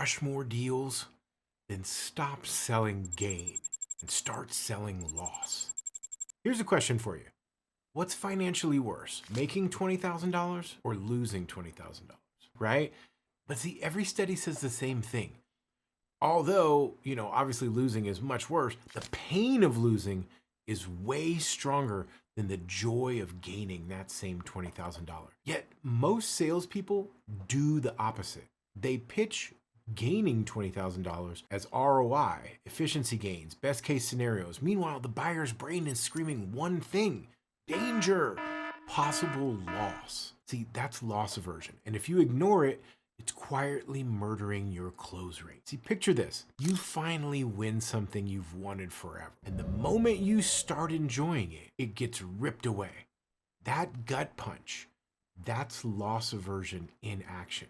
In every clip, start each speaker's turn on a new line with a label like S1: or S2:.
S1: crush more deals, then stop selling gain and start selling loss. Here's a question for you. What's financially worse, making $20,000 or losing $20,000, right? But see, every study says the same thing. Although, obviously losing is much worse, the pain of losing is way stronger than the joy of gaining that same $20,000. Yet most salespeople do the opposite. They pitch gaining $20,000 as ROI, efficiency gains, best case scenarios. Meanwhile, the buyer's brain is screaming one thing: danger, possible loss. See, that's loss aversion. And if you ignore it, it's quietly murdering your close rate. See, picture this. You finally win something you've wanted forever. And the moment you start enjoying it, it gets ripped away. That gut punch, that's loss aversion in action.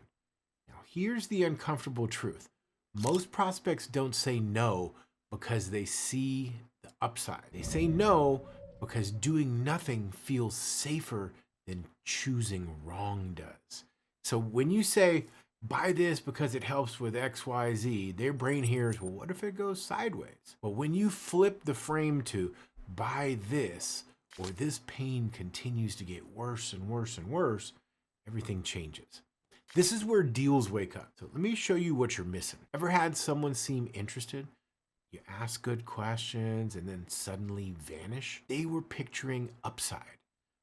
S1: Now, here's the uncomfortable truth. Most prospects don't say no because they see the upside. They say no because doing nothing feels safer than choosing wrong does. So when you say, buy this because it helps with XYZ, their brain hears, well, what if it goes sideways? But when you flip the frame to buy this, or this pain continues to get worse and worse and worse, everything changes. This is where deals wake up. So let me show you what you're missing. Ever had someone seem interested? You ask good questions and then suddenly vanish? They were picturing upside.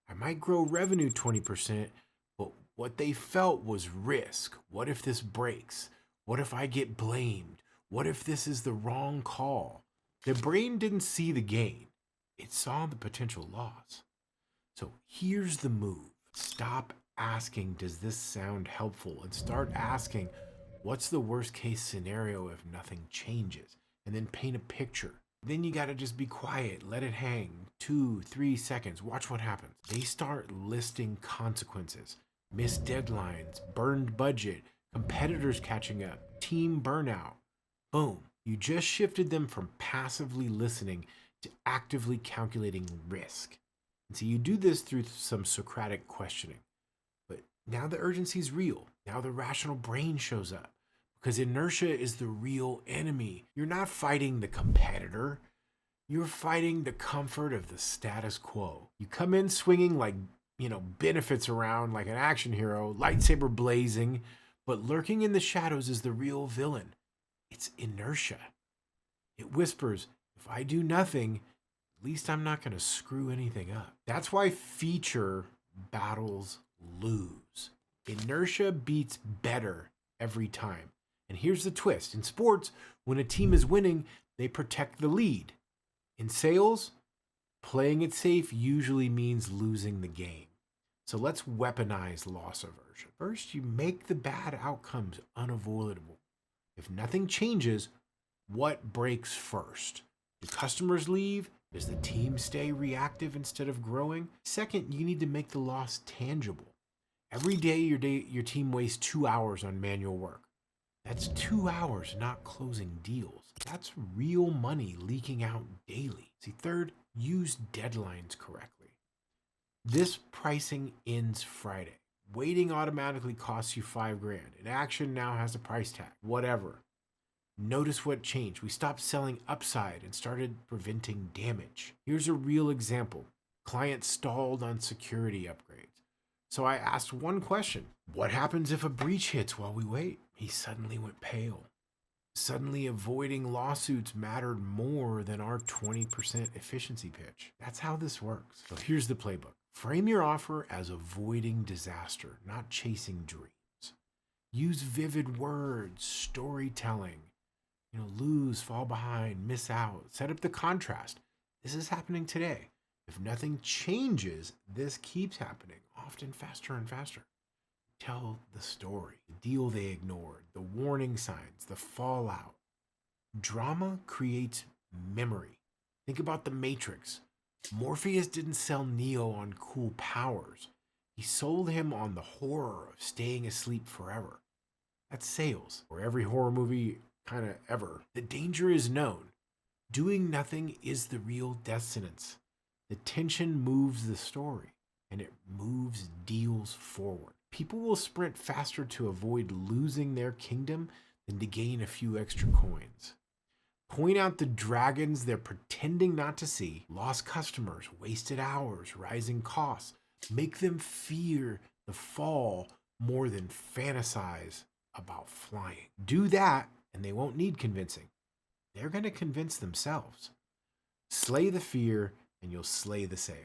S1: I might grow revenue 20%, but what they felt was risk. What if this breaks? What if I get blamed? What if this is the wrong call? The brain didn't see the gain. It saw the potential loss. So here's the move. Stop asking, does this sound helpful? And start asking, what's the worst case scenario if nothing changes? And then paint a picture. Then you gotta just be quiet, let it hang. 2-3 seconds, watch what happens. They start listing consequences. Missed deadlines, burned budget, competitors catching up, team burnout. Boom. You just shifted them from passively listening to actively calculating risk. And so you do this through some Socratic questioning. But now the urgency is real. Now the rational brain shows up. Because inertia is the real enemy. You're not fighting the competitor. You're fighting the comfort of the status quo. You come in swinging like, benefits around like an action hero, lightsaber blazing, but lurking in the shadows is the real villain. It's inertia. It whispers, if I do nothing, at least I'm not going to screw anything up. That's why feature battles lose. Inertia beats better every time. And here's the twist. In sports, when a team is winning, they protect the lead. In sales, playing it safe usually means losing the game. So let's weaponize loss aversion. First, you make the bad outcomes unavoidable. If nothing changes, what breaks first? Do customers leave? Does the team stay reactive instead of growing? Second, you need to make the loss tangible. Every day your team wastes 2 hours on manual work. That's 2 hours not closing deals. That's real money leaking out daily. See, third, use deadlines correctly. This pricing ends Friday. Waiting automatically costs you $5,000. An action now has a price tag. Whatever. Notice what changed. We stopped selling upside and started preventing damage. Here's a real example. Client stalled on security upgrades. So I asked one question. What happens if a breach hits while we wait? He suddenly went pale. Suddenly avoiding lawsuits mattered more than our 20% efficiency pitch. That's how this works. So here's the playbook. Frame your offer as avoiding disaster, not chasing dreams. Use vivid words, storytelling. Lose, fall behind, miss out. Set up the contrast. This is happening today. If nothing changes, this keeps happening, often faster and faster. Tell the story, the deal they ignored, the warning signs, the fallout. Drama creates memory. Think about the Matrix. Morpheus didn't sell Neo on cool powers. He sold him on the horror of staying asleep forever. That's sales, or every horror movie kind of ever. The danger is known. Doing nothing is the real death sentence. The tension moves the story, and it moves deals forward. People will sprint faster to avoid losing their kingdom than to gain a few extra coins. Point out the dragons they're pretending not to see, lost customers, wasted hours, rising costs. Make them fear the fall more than fantasize about flying. Do that, and they won't need convincing. They're going to convince themselves. Slay the fear, and you'll slay the sale.